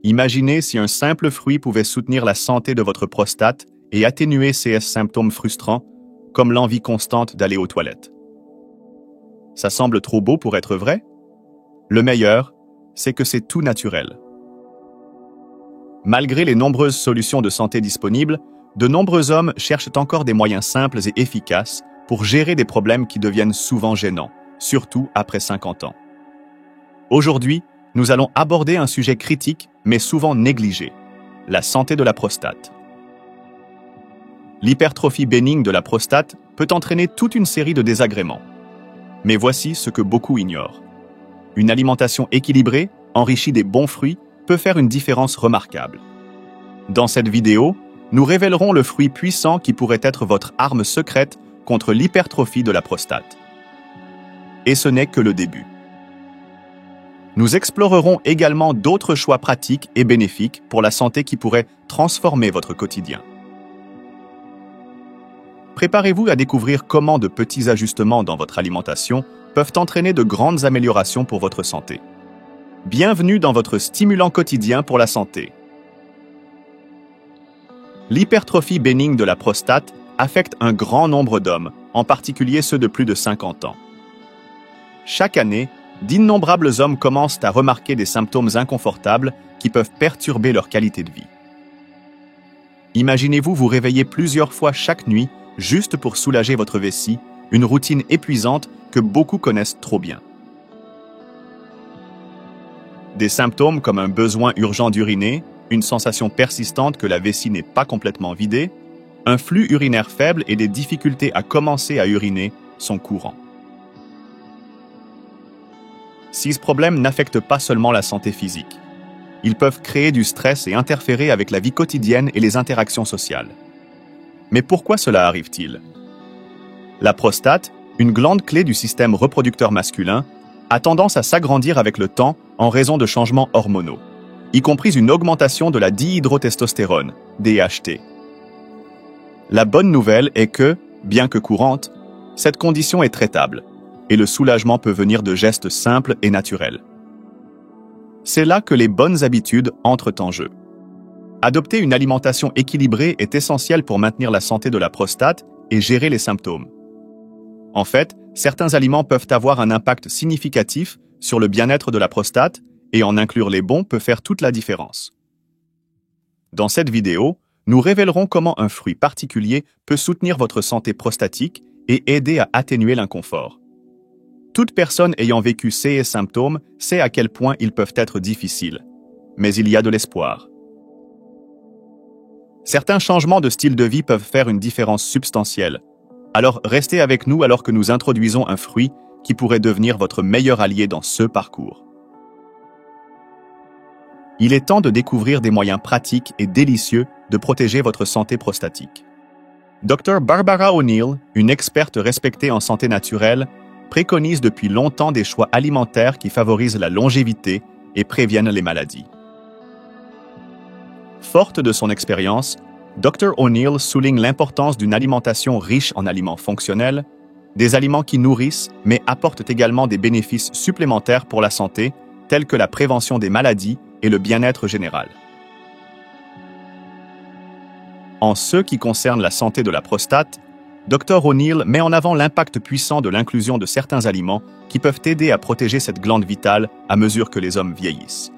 Imaginez si un simple fruit pouvait soutenir la santé de votre prostate et atténuer ces symptômes frustrants, comme l'envie constante d'aller aux toilettes. Ça semble trop beau pour être vrai? Le meilleur, c'est que c'est tout naturel. Malgré les nombreuses solutions de santé disponibles, de nombreux hommes cherchent encore des moyens simples et efficaces pour gérer des problèmes qui deviennent souvent gênants, surtout après 50 ans. Aujourd'hui, nous allons aborder un sujet critique, mais souvent négligé, la santé de la prostate. L'hypertrophie bénigne de la prostate peut entraîner toute une série de désagréments. Mais voici ce que beaucoup ignorent. Une alimentation équilibrée, enrichie des bons fruits, peut faire une différence remarquable. Dans cette vidéo, nous révélerons le fruit puissant qui pourrait être votre arme secrète contre l'hypertrophie de la prostate. Et ce n'est que le début. Nous explorerons également d'autres choix pratiques et bénéfiques pour la santé qui pourraient transformer votre quotidien. Préparez-vous à découvrir comment de petits ajustements dans votre alimentation peuvent entraîner de grandes améliorations pour votre santé. Bienvenue dans votre stimulant quotidien pour la santé. L'hypertrophie bénigne de la prostate affecte un grand nombre d'hommes, en particulier ceux de plus de 50 ans. Chaque année, d'innombrables hommes commencent à remarquer des symptômes inconfortables qui peuvent perturber leur qualité de vie. Imaginez-vous vous réveiller plusieurs fois chaque nuit juste pour soulager votre vessie, une routine épuisante que beaucoup connaissent trop bien. Des symptômes comme un besoin urgent d'uriner, une sensation persistante que la vessie n'est pas complètement vidée, un flux urinaire faible et des difficultés à commencer à uriner sont courants. Ces problèmes n'affectent pas seulement la santé physique. Ils peuvent créer du stress et interférer avec la vie quotidienne et les interactions sociales. Mais pourquoi cela arrive-t-il? La prostate, une glande clé du système reproducteur masculin, a tendance à s'agrandir avec le temps en raison de changements hormonaux, y compris une augmentation de la dihydrotestostérone, DHT. La bonne nouvelle est que, bien que courante, cette condition est traitable, et le soulagement peut venir de gestes simples et naturels. C'est là que les bonnes habitudes entrent en jeu. Adopter une alimentation équilibrée est essentiel pour maintenir la santé de la prostate et gérer les symptômes. En fait, certains aliments peuvent avoir un impact significatif sur le bien-être de la prostate et en inclure les bons peut faire toute la différence. Dans cette vidéo, nous révélerons comment un fruit particulier peut soutenir votre santé prostatique et aider à atténuer l'inconfort. Toute personne ayant vécu ces symptômes sait à quel point ils peuvent être difficiles, mais il y a de l'espoir. Certains changements de style de vie peuvent faire une différence substantielle. Alors restez avec nous alors que nous introduisons un fruit qui pourrait devenir votre meilleur allié dans ce parcours. Il est temps de découvrir des moyens pratiques et délicieux de protéger votre santé prostatique. Dr Barbara O'Neill, une experte respectée en santé naturelle, préconise depuis longtemps des choix alimentaires qui favorisent la longévité et préviennent les maladies. Forte de son expérience, Dr O'Neill souligne l'importance d'une alimentation riche en aliments fonctionnels, des aliments qui nourrissent mais apportent également des bénéfices supplémentaires pour la santé, tels que la prévention des maladies et le bien-être général. En ce qui concerne la santé de la prostate, Dr O'Neill met en avant l'impact puissant de l'inclusion de certains aliments qui peuvent aider à protéger cette glande vitale à mesure que les hommes vieillissent.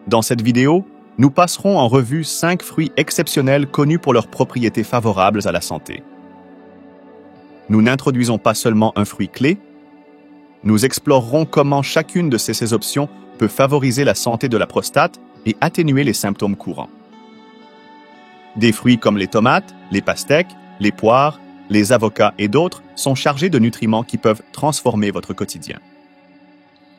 Dans cette vidéo, nous passerons en revue 5 fruits exceptionnels connus pour leurs propriétés favorables à la santé. Nous n'introduisons pas seulement un fruit clé, nous explorerons comment chacune de ces options peut favoriser la santé de la prostate et atténuer les symptômes courants. Des fruits comme les tomates, les pastèques, les poires, les avocats et d'autres sont chargés de nutriments qui peuvent transformer votre quotidien.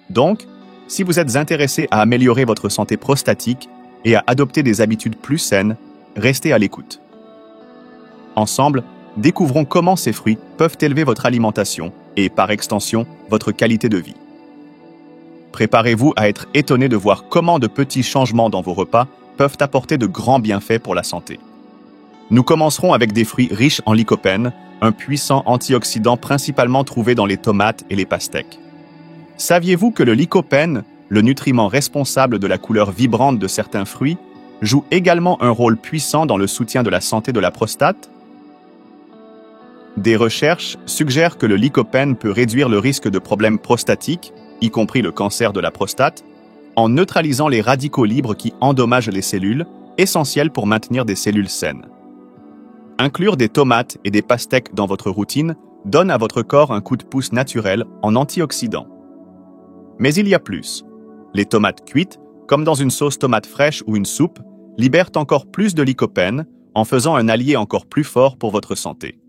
Donc, si vous êtes intéressé à améliorer votre santé prostatique et à adopter des habitudes plus saines, restez à l'écoute. Ensemble, découvrons comment ces fruits peuvent élever votre alimentation et, par extension, votre qualité de vie. Préparez-vous à être étonné de voir comment de petits changements dans vos repas peuvent apporter de grands bienfaits pour la santé. Nous commencerons avec des fruits riches en lycopène, un puissant antioxydant principalement trouvé dans les tomates et les pastèques. Saviez-vous que le lycopène, le nutriment responsable de la couleur vibrante de certains fruits, joue également un rôle puissant dans le soutien de la santé de la prostate? Des recherches suggèrent que le lycopène peut réduire le risque de problèmes prostatiques, y compris le cancer de la prostate, en neutralisant les radicaux libres qui endommagent les cellules, essentiels pour maintenir des cellules saines. Inclure des tomates et des pastèques dans votre routine donne à votre corps un coup de pouce naturel en antioxydants. Mais il y a plus. Les tomates cuites, comme dans une sauce tomate fraîche ou une soupe, libèrent encore plus de lycopène en faisant un allié encore plus fort pour votre santé.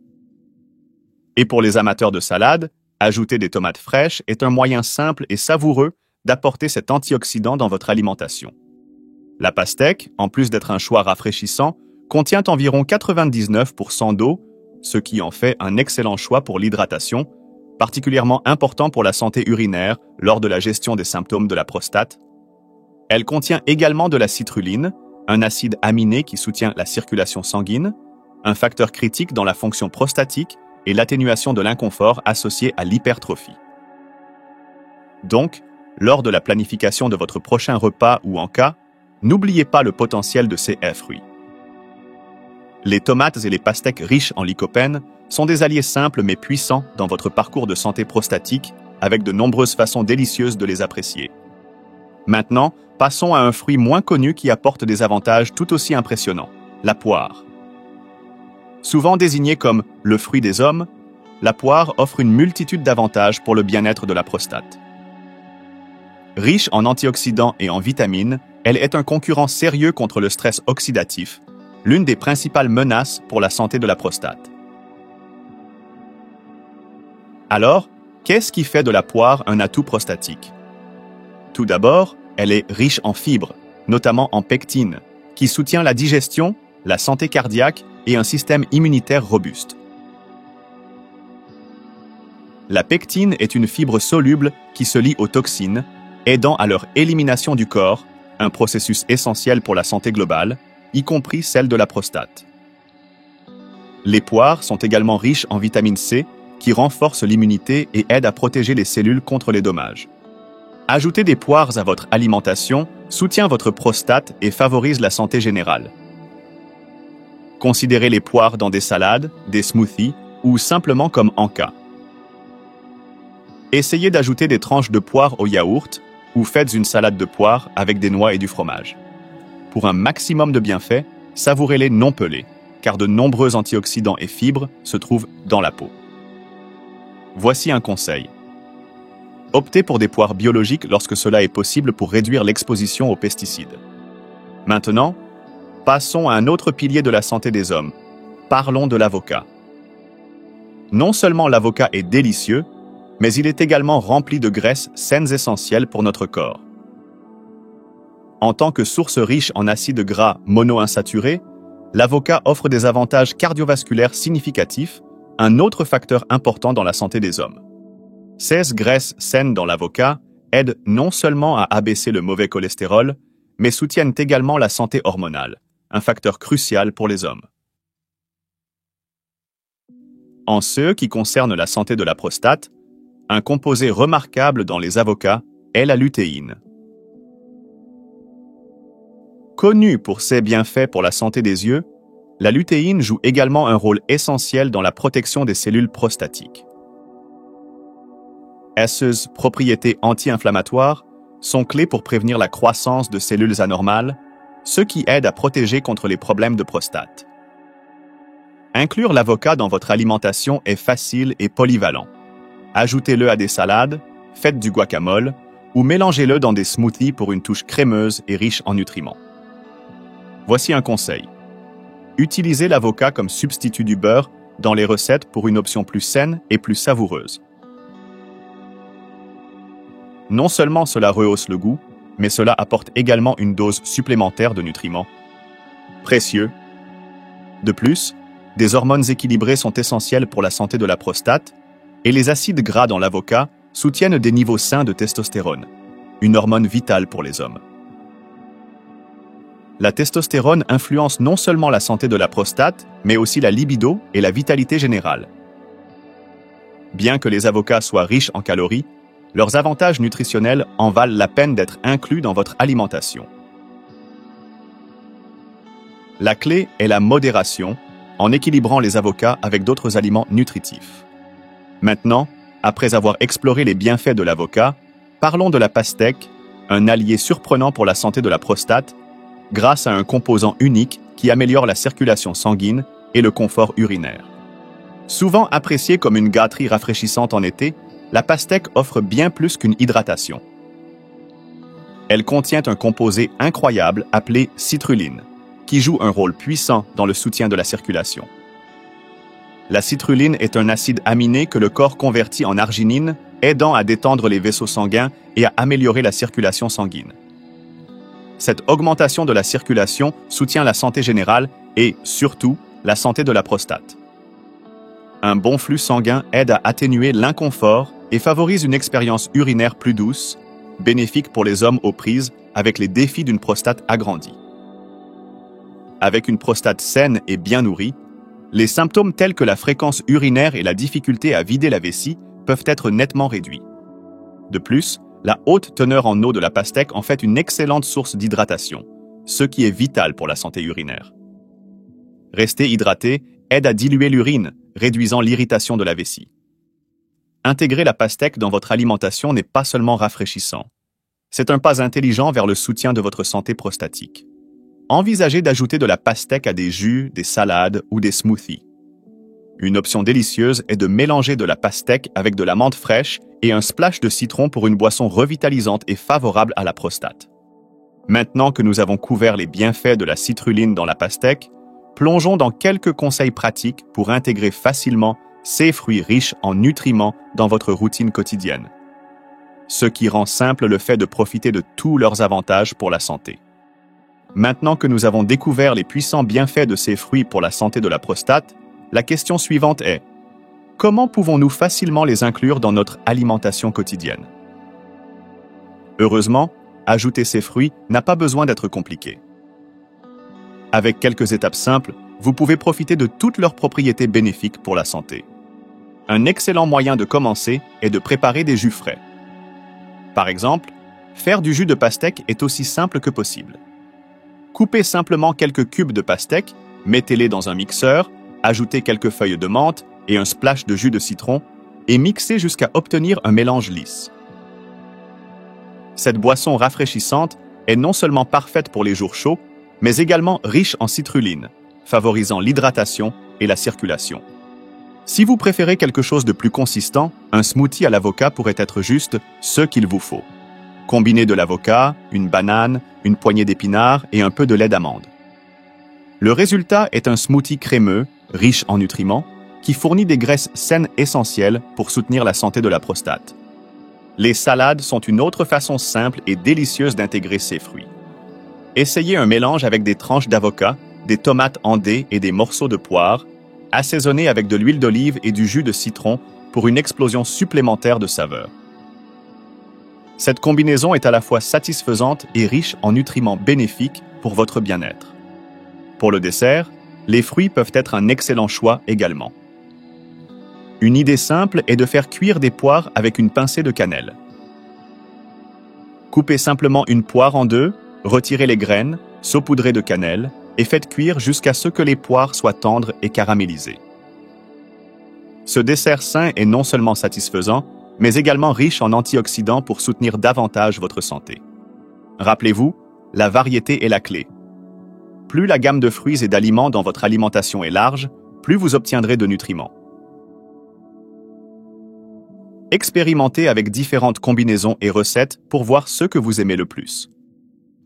Et pour les amateurs de salade, ajouter des tomates fraîches est un moyen simple et savoureux d'apporter cet antioxydant dans votre alimentation. La pastèque, en plus d'être un choix rafraîchissant, contient environ 99% d'eau, ce qui en fait un excellent choix pour l'hydratation, particulièrement important pour la santé urinaire lors de la gestion des symptômes de la prostate. Elle contient également de la citrulline, un acide aminé qui soutient la circulation sanguine, un facteur critique dans la fonction prostatique et l'atténuation de l'inconfort associé à l'hypertrophie. Donc, lors de la planification de votre prochain repas ou en cas, n'oubliez pas le potentiel de ces fruits. Les tomates et les pastèques riches en lycopène sont des alliés simples mais puissants dans votre parcours de santé prostatique, avec de nombreuses façons délicieuses de les apprécier. Maintenant, passons à un fruit moins connu qui apporte des avantages tout aussi impressionnants, la poire. Souvent désignée comme le fruit des hommes, la poire offre une multitude d'avantages pour le bien-être de la prostate. Riche en antioxydants et en vitamines, elle est un concurrent sérieux contre le stress oxydatif, l'une des principales menaces pour la santé de la prostate. Alors, qu'est-ce qui fait de la poire un atout prostatique? Tout d'abord, elle est riche en fibres, notamment en pectine, qui soutient la digestion, la santé cardiaque et un système immunitaire robuste. La pectine est une fibre soluble qui se lie aux toxines, aidant à leur élimination du corps, un processus essentiel pour la santé globale, y compris celle de la prostate. Les poires sont également riches en vitamine C, qui renforce l'immunité et aide à protéger les cellules contre les dommages. Ajouter des poires à votre alimentation soutient votre prostate et favorise la santé générale. Considérez les poires dans des salades, des smoothies ou simplement comme encas. Essayez d'ajouter des tranches de poire au yaourt ou faites une salade de poire avec des noix et du fromage. Pour un maximum de bienfaits, savourez-les non pelés, car de nombreux antioxydants et fibres se trouvent dans la peau. Voici un conseil. Optez pour des poires biologiques lorsque cela est possible pour réduire l'exposition aux pesticides. Maintenant, passons à un autre pilier de la santé des hommes. Parlons de l'avocat. Non seulement l'avocat est délicieux, mais il est également rempli de graisses saines essentielles pour notre corps. En tant que source riche en acides gras monoinsaturés, l'avocat offre des avantages cardiovasculaires significatifs, un autre facteur important dans la santé des hommes. Ces graisses saines dans l'avocat aident non seulement à abaisser le mauvais cholestérol, mais soutiennent également la santé hormonale, un facteur crucial pour les hommes. En ce qui concerne la santé de la prostate, un composé remarquable dans les avocats est la lutéine. Connue pour ses bienfaits pour la santé des yeux, la lutéine joue également un rôle essentiel dans la protection des cellules prostatiques. Ses propriétés anti-inflammatoires sont clés pour prévenir la croissance de cellules anormales, ce qui aide à protéger contre les problèmes de prostate. Inclure l'avocat dans votre alimentation est facile et polyvalent. Ajoutez-le à des salades, faites du guacamole ou mélangez-le dans des smoothies pour une touche crémeuse et riche en nutriments. Voici un conseil. Utilisez l'avocat comme substitut du beurre dans les recettes pour une option plus saine et plus savoureuse. Non seulement cela rehausse le goût, mais cela apporte également une dose supplémentaire de nutriments précieux. De plus, des hormones équilibrées sont essentielles pour la santé de la prostate, et les acides gras dans l'avocat soutiennent des niveaux sains de testostérone, une hormone vitale pour les hommes. La testostérone influence non seulement la santé de la prostate, mais aussi la libido et la vitalité générale. Bien que les avocats soient riches en calories, Leurs avantages nutritionnels en valent la peine d'être inclus dans votre alimentation. La clé est la modération, en équilibrant les avocats avec d'autres aliments nutritifs. Maintenant, après avoir exploré les bienfaits de l'avocat, parlons de la pastèque, un allié surprenant pour la santé de la prostate, grâce à un composant unique qui améliore la circulation sanguine et le confort urinaire. Souvent appréciée comme une gâterie rafraîchissante en été, la pastèque offre bien plus qu'une hydratation. Elle contient un composé incroyable appelé citruline, qui joue un rôle puissant dans le soutien de la circulation. La citruline est un acide aminé que le corps convertit en arginine, aidant à détendre les vaisseaux sanguins et à améliorer la circulation sanguine. Cette augmentation de la circulation soutient la santé générale et, surtout, la santé de la prostate. Un bon flux sanguin aide à atténuer l'inconfort et favorise une expérience urinaire plus douce, bénéfique pour les hommes aux prises avec les défis d'une prostate agrandie. Avec une prostate saine et bien nourrie, les symptômes tels que la fréquence urinaire et la difficulté à vider la vessie peuvent être nettement réduits. De plus, la haute teneur en eau de la pastèque en fait une excellente source d'hydratation, ce qui est vital pour la santé urinaire. Rester hydraté aide à diluer l'urine, réduisant l'irritation de la vessie. Intégrer la pastèque dans votre alimentation n'est pas seulement rafraîchissant. C'est un pas intelligent vers le soutien de votre santé prostatique. Envisagez d'ajouter de la pastèque à des jus, des salades ou des smoothies. Une option délicieuse est de mélanger de la pastèque avec de la menthe fraîche et un splash de citron pour une boisson revitalisante et favorable à la prostate. Maintenant que nous avons couvert les bienfaits de la citruline dans la pastèque, plongeons dans quelques conseils pratiques pour intégrer facilement ces fruits riches en nutriments dans votre routine quotidienne. Ce qui rend simple le fait de profiter de tous leurs avantages pour la santé. Maintenant que nous avons découvert les puissants bienfaits de ces fruits pour la santé de la prostate, la question suivante est: comment pouvons-nous facilement les inclure dans notre alimentation quotidienne? Heureusement, ajouter ces fruits n'a pas besoin d'être compliqué. Avec quelques étapes simples, vous pouvez profiter de toutes leurs propriétés bénéfiques pour la santé. Un excellent moyen de commencer est de préparer des jus frais. Par exemple, faire du jus de pastèque est aussi simple que possible. Coupez simplement quelques cubes de pastèque, mettez-les dans un mixeur, ajoutez quelques feuilles de menthe et un splash de jus de citron et mixez jusqu'à obtenir un mélange lisse. Cette boisson rafraîchissante est non seulement parfaite pour les jours chauds, mais également riche en citruline, favorisant l'hydratation et la circulation. Si vous préférez quelque chose de plus consistant, un smoothie à l'avocat pourrait être juste ce qu'il vous faut. Combinez de l'avocat, une banane, une poignée d'épinards et un peu de lait d'amande. Le résultat est un smoothie crémeux, riche en nutriments, qui fournit des graisses saines essentielles pour soutenir la santé de la prostate. Les salades sont une autre façon simple et délicieuse d'intégrer ces fruits. Essayez un mélange avec des tranches d'avocat, des tomates en dés et des morceaux de poire, assaisonnés avec de l'huile d'olive et du jus de citron pour une explosion supplémentaire de saveurs. Cette combinaison est à la fois satisfaisante et riche en nutriments bénéfiques pour votre bien-être. Pour le dessert, les fruits peuvent être un excellent choix également. Une idée simple est de faire cuire des poires avec une pincée de cannelle. Coupez simplement une poire en deux, retirez les graines, saupoudrez de cannelle et faites cuire jusqu'à ce que les poires soient tendres et caramélisées. Ce dessert sain est non seulement satisfaisant, mais également riche en antioxydants pour soutenir davantage votre santé. Rappelez-vous, la variété est la clé. Plus la gamme de fruits et d'aliments dans votre alimentation est large, plus vous obtiendrez de nutriments. Expérimentez avec différentes combinaisons et recettes pour voir ce que vous aimez le plus.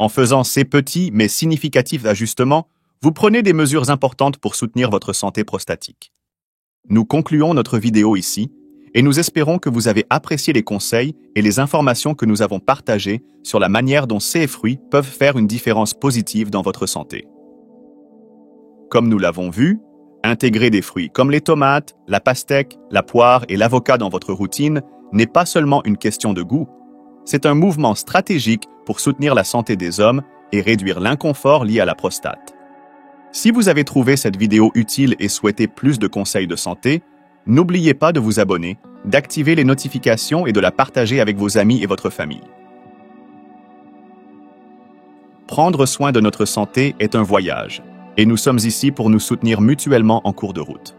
En faisant ces petits mais significatifs ajustements, vous prenez des mesures importantes pour soutenir votre santé prostatique. Nous concluons notre vidéo ici et nous espérons que vous avez apprécié les conseils et les informations que nous avons partagées sur la manière dont ces fruits peuvent faire une différence positive dans votre santé. Comme nous l'avons vu, intégrer des fruits comme les tomates, la pastèque, la poire et l'avocat dans votre routine n'est pas seulement une question de goût, c'est un mouvement stratégique pour soutenir la santé des hommes et réduire l'inconfort lié à la prostate. Si vous avez trouvé cette vidéo utile et souhaitez plus de conseils de santé, n'oubliez pas de vous abonner d'activer les notifications et de la partager avec vos amis et votre famille. Prendre soin de notre santé est un voyage, et nous sommes ici pour nous soutenir mutuellement en cours de route.